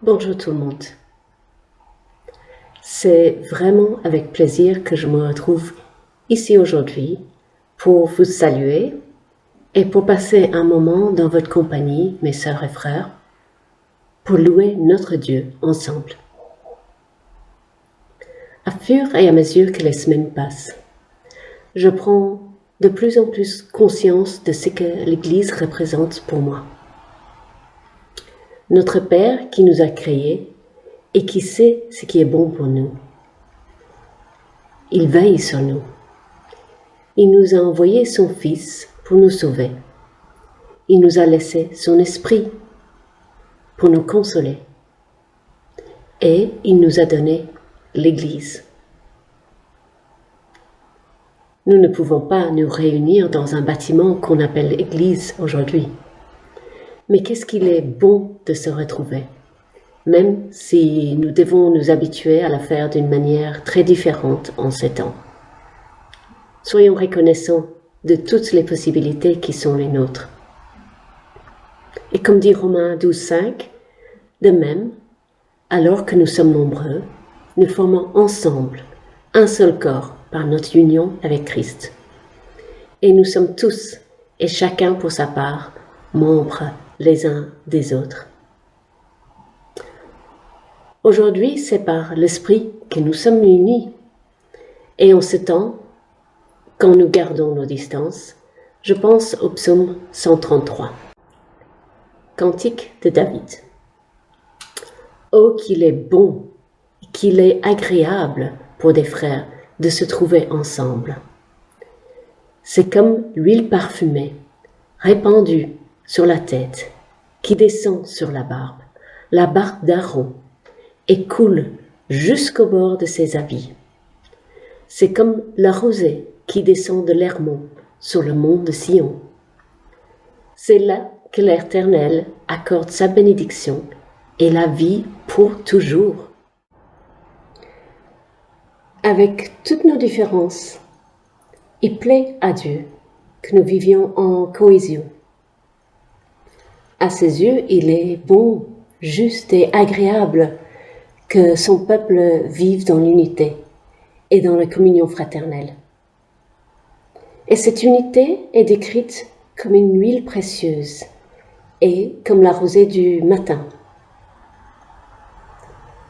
Bonjour tout le monde. C'est vraiment avec plaisir que je me retrouve ici aujourd'hui pour vous saluer et pour passer un moment dans votre compagnie, mes sœurs et frères, pour louer notre Dieu ensemble. À fur et à mesure que les semaines passent, je prends de plus en plus conscience de ce que l'Église représente pour moi. Notre Père qui nous a créés et qui sait ce qui est bon pour nous. Il veille sur nous. Il nous a envoyé son Fils pour nous sauver. Il nous a laissé son Esprit pour nous consoler. Et il nous a donné l'Église. Nous ne pouvons pas nous réunir dans un bâtiment qu'on appelle Église aujourd'hui. Mais qu'est-ce qu'il est bon de se retrouver, même si nous devons nous habituer à la faire d'une manière très différente en ces temps. Soyons reconnaissants de toutes les possibilités qui sont les nôtres. Et comme dit Romains 12,5, de même, alors que nous sommes nombreux, nous formons ensemble un seul corps par notre union avec Christ. Et nous sommes tous, et chacun pour sa part, membres les uns des autres. Aujourd'hui, c'est par l'Esprit que nous sommes unis. Et en ce temps, quand nous gardons nos distances, je pense au psaume 133. Cantique de David. Oh, qu'il est bon, qu'il est agréable pour des frères de se trouver ensemble. C'est comme l'huile parfumée, répandue sur la tête, qui descend sur la barbe d'Aaron, et coule jusqu'au bord de ses habits. C'est comme la rosée qui descend de l'Hermon sur le mont de Sion. C'est là que l'Éternel accorde sa bénédiction et la vie pour toujours. Avec toutes nos différences, il plaît à Dieu que nous vivions en cohésion. À ses yeux, il est bon, juste et agréable que son peuple vive dans l'unité et dans la communion fraternelle. Et cette unité est décrite comme une huile précieuse et comme la rosée du matin.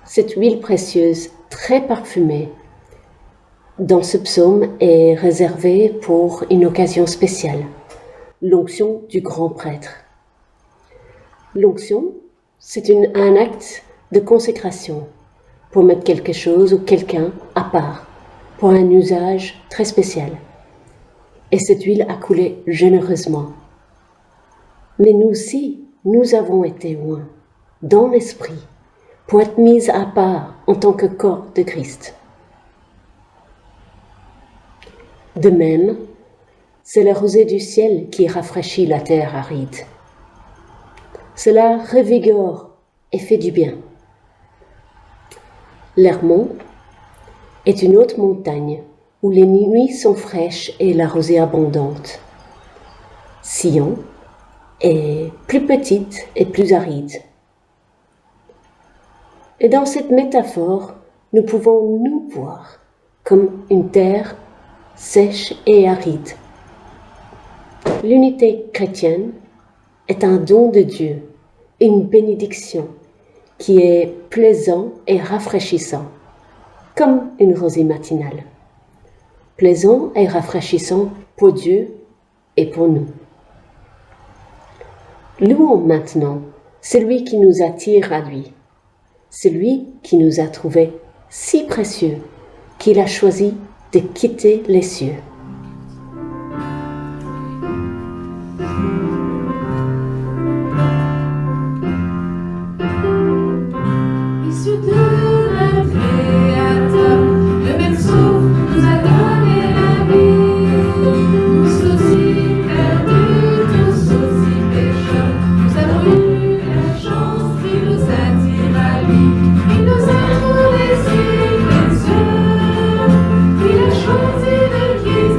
Cette huile précieuse, très parfumée, dans ce psaume est réservée pour une occasion spéciale, l'onction du grand prêtre. L'onction, c'est un acte de consécration pour mettre quelque chose ou quelqu'un à part, pour un usage très spécial. Et cette huile a coulé généreusement. Mais nous aussi, nous avons été loin, dans l'esprit, pour être mis à part en tant que corps de Christ. De même, c'est la rosée du ciel qui rafraîchit la terre aride. Cela revigore et fait du bien. L'Hermon est une haute montagne où les nuits sont fraîches et la rosée abondante. Sion est plus petite et plus aride. Et dans cette métaphore, nous pouvons nous voir comme une terre sèche et aride. L'unité chrétienne est un don de Dieu, une bénédiction qui est plaisant et rafraîchissant, comme une rosée matinale. Plaisant et rafraîchissant pour Dieu et pour nous. Louons maintenant celui qui nous attire à lui, celui qui nous a trouvés si précieux qu'il a choisi de quitter les cieux. Il a choisi de qui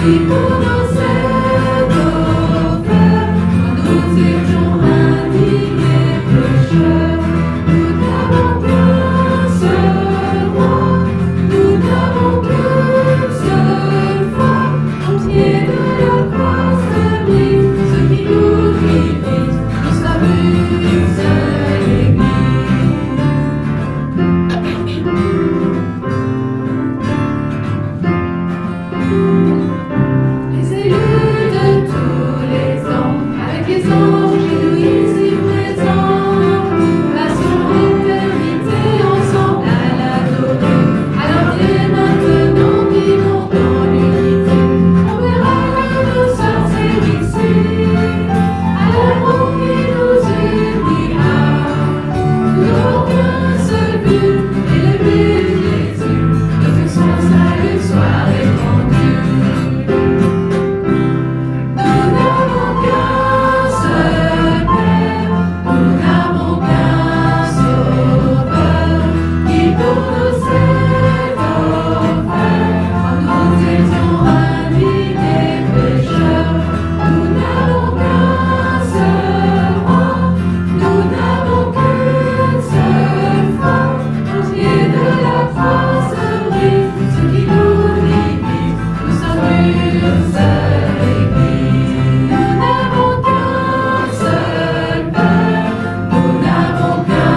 qui pour nous s'est offert quand nous étions indignés pécheurs. Nous n'avons qu'un seul roi, nous n'avons qu'une seule foi, au pied de la croix se brise ce qui nous divise, nous sommes une seule Église. Les élus de tous les ans, avec les anges et nous ici présents, passons l'éternité ensemble à l'adorer. Alors dès maintenant, vivons dans l'unité. On verra que nous sommes ici, à l'amour qui nous unira. Nous n'avons qu'un seul but, et le but Jésus, que son salut soit répandu. Nous n'avons qu'un seul Père, nous n'avons qu'un Sauveur, qui pour nous s'est offert quand nous étions indignés pécheurs. Nous n'avons qu'un seul roi, nous n'avons qu'une seule foi, au pied de la croix se brise ce qui nous divise, nous sommes une seule Église. Nous n'avons qu'un seul Père, nous n'avons qu'un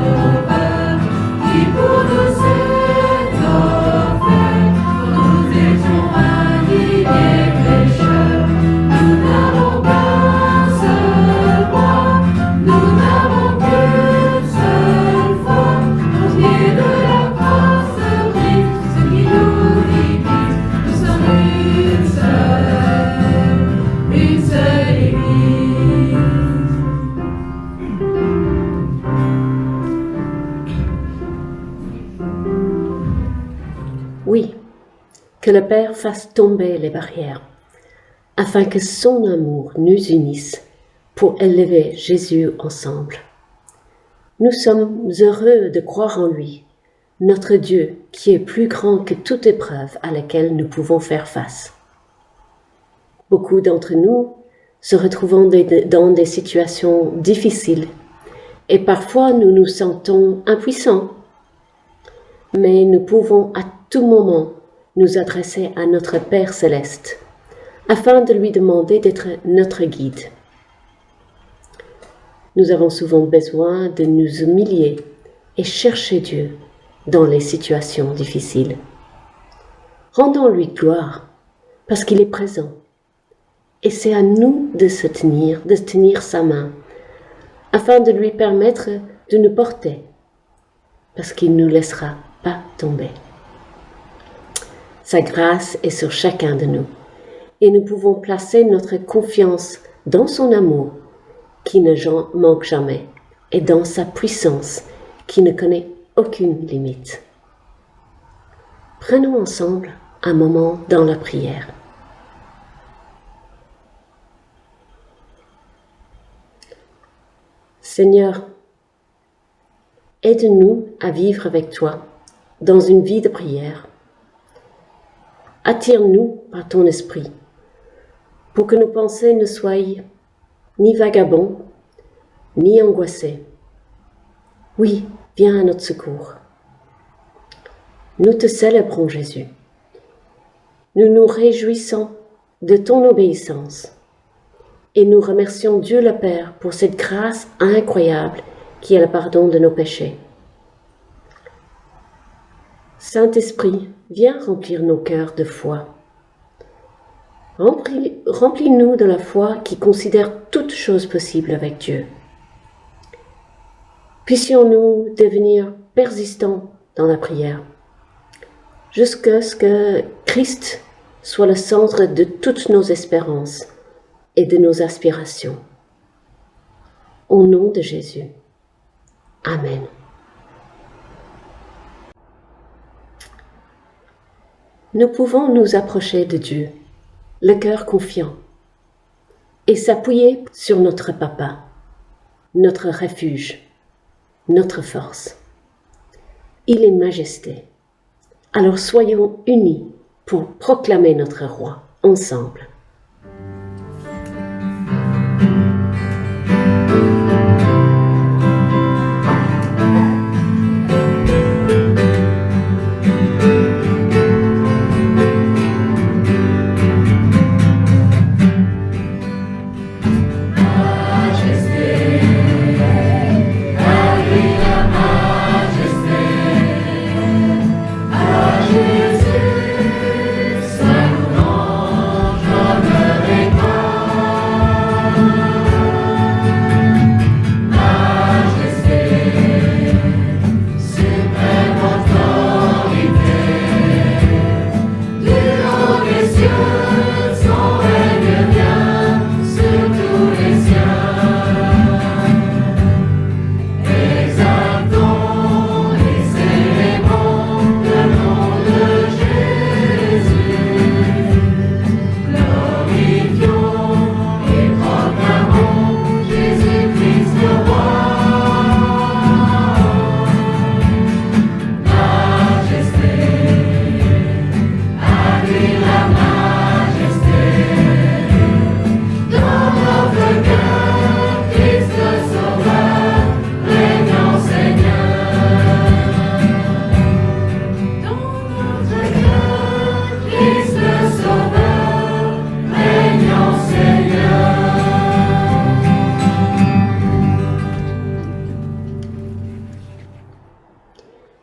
Sauveur, qui pour nous s'est offert quand nous étions indignés pécheurs. Nous n'avons qu'un seul roi, nous n'avons qu'une seule foi, au pied de la croix se brise ce qui nous divise, nous sommes une seule Église. Oui, que le Père fasse tomber les barrières, afin que son amour nous unisse pour élever Jésus ensemble. Nous sommes heureux de croire en lui, notre Dieu qui est plus grand que toute épreuve à laquelle nous pouvons faire face. Beaucoup d'entre nous se retrouvent dans des situations difficiles et parfois nous nous sentons impuissants. Mais nous pouvons à tout moment nous adresser à notre Père céleste afin de lui demander d'être notre guide. Nous avons souvent besoin de nous humilier et chercher Dieu dans les situations difficiles. Rendons-lui gloire parce qu'il est présent. Et c'est à nous de tenir sa main, afin de lui permettre de nous porter, parce qu'il ne nous laissera pas tomber. Sa grâce est sur chacun de nous, et nous pouvons placer notre confiance dans son amour, qui ne manque jamais, et dans sa puissance, qui ne connaît aucune limite. Prenons ensemble un moment dans la prière. Seigneur, aide-nous à vivre avec toi dans une vie de prière. Attire-nous par ton esprit pour que nos pensées ne soient ni vagabonds, ni angoissées. Oui, viens à notre secours. Nous te célébrons, Jésus. Nous nous réjouissons de ton obéissance. Et nous remercions Dieu le Père pour cette grâce incroyable qui est le pardon de nos péchés. Saint-Esprit, viens remplir nos cœurs de foi. Remplis-nous de la foi qui considère toutes choses possibles avec Dieu. Puissions-nous devenir persistants dans la prière, jusqu'à ce que Christ soit le centre de toutes nos espérances et de nos aspirations. Au nom de Jésus. Amen. Nous pouvons nous approcher de Dieu, le cœur confiant, et s'appuyer sur notre Papa, notre refuge, notre force. Il est majesté. Alors soyons unis pour proclamer notre roi ensemble.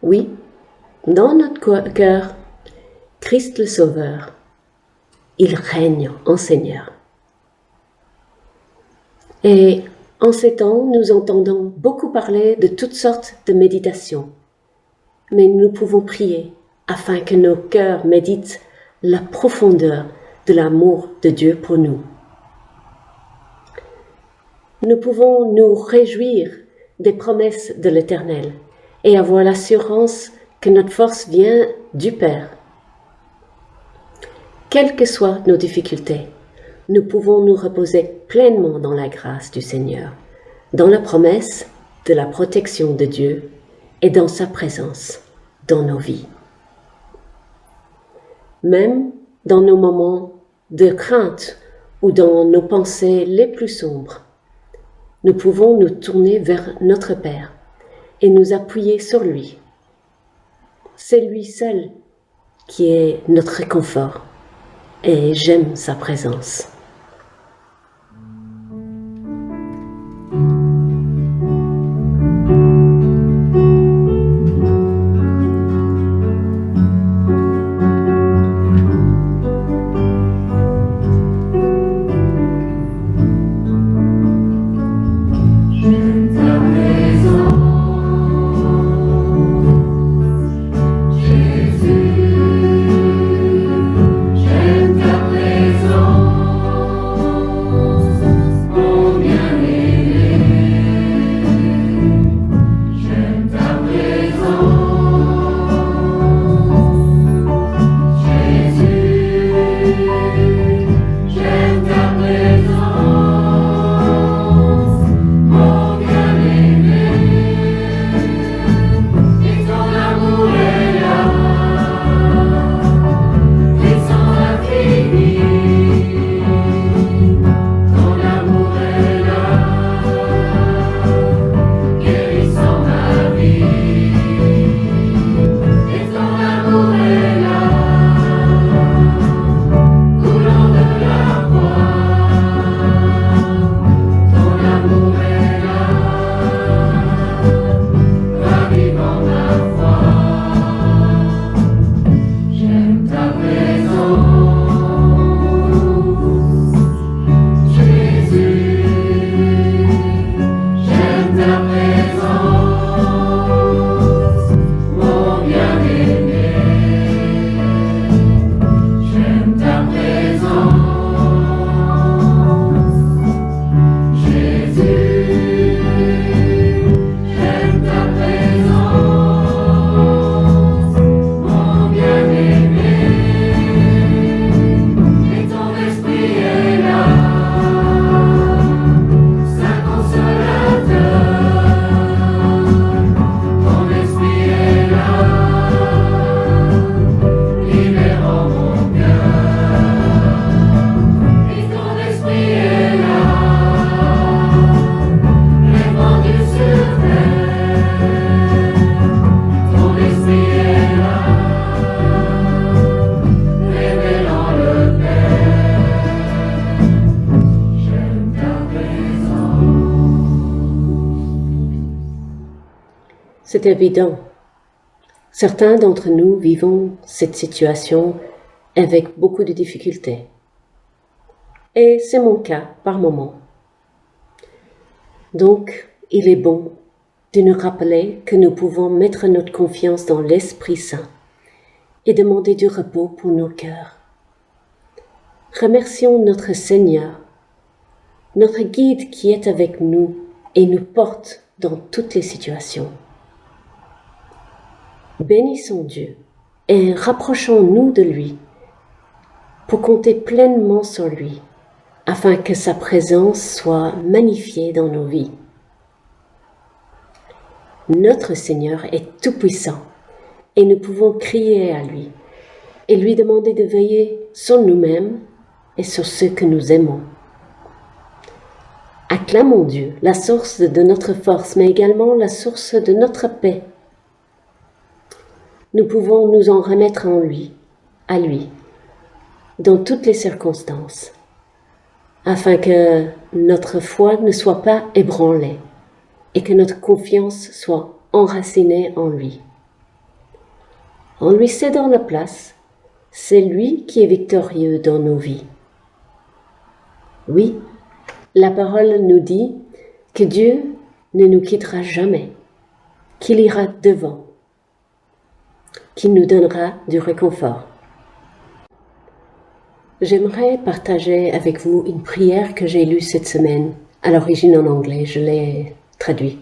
Oui, dans notre cœur, Christ le Sauveur, il règne en Seigneur. Et en ces temps, nous entendons beaucoup parler de toutes sortes de méditations, mais nous pouvons prier afin que nos cœurs méditent la profondeur de l'amour de Dieu pour nous. Nous pouvons nous réjouir des promesses de l'Éternel et avoir l'assurance que notre force vient du Père. Quelles que soient nos difficultés, nous pouvons nous reposer pleinement dans la grâce du Seigneur, dans la promesse de la protection de Dieu et dans sa présence dans nos vies. Même dans nos moments de crainte ou dans nos pensées les plus sombres, nous pouvons nous tourner vers notre Père et nous appuyer sur lui. C'est lui seul qui est notre réconfort et j'aime sa présence. J'aime ta présence. C'est évident. Certains d'entre nous vivons cette situation avec beaucoup de difficultés. Et c'est mon cas par moment. Donc, il est bon de nous rappeler que nous pouvons mettre notre confiance dans l'Esprit Saint et demander du repos pour nos cœurs. Remercions notre Seigneur, notre guide qui est avec nous et nous porte dans toutes les situations. Bénissons Dieu et rapprochons-nous de lui pour compter pleinement sur lui, afin que sa présence soit magnifiée dans nos vies. Notre Seigneur est tout-puissant et nous pouvons crier à lui et lui demander de veiller sur nous-mêmes et sur ceux que nous aimons. Acclamons Dieu, la source de notre force, mais également la source de notre paix. Nous pouvons nous en remettre à lui, dans toutes les circonstances, afin que notre foi ne soit pas ébranlée et que notre confiance soit enracinée en lui. En lui cédant la place, c'est lui qui est victorieux dans nos vies. Oui, la parole nous dit que Dieu ne nous quittera jamais, qu'il ira devant, qu'il nous donnera du réconfort. J'aimerais partager avec vous une prière que j'ai lue cette semaine, à l'origine en anglais, je l'ai traduit.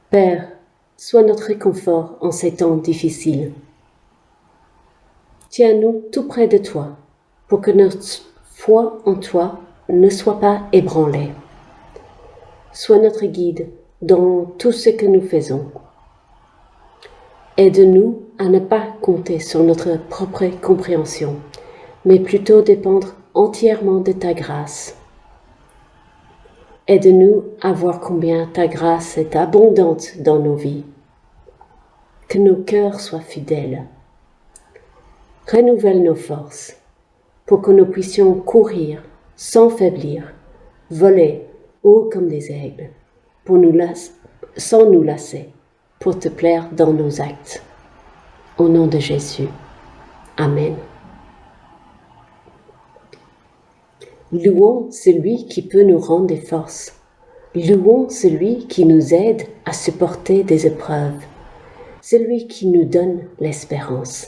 Père, sois notre réconfort en ces temps difficiles. Tiens-nous tout près de toi, pour que notre foi en toi ne soit pas ébranlée. Sois notre guide dans tout ce que nous faisons. Aide-nous à ne pas compter sur notre propre compréhension, mais plutôt dépendre entièrement de ta grâce. Aide-nous à voir combien ta grâce est abondante dans nos vies. Que nos cœurs soient fidèles. Renouvelle nos forces pour que nous puissions courir sans faiblir, voler haut comme des aigles, sans nous lasser, pour te plaire dans nos actes. Au nom de Jésus. Amen. Louons celui qui peut nous rendre des forces. Louons celui qui nous aide à supporter des épreuves. Celui qui nous donne l'espérance.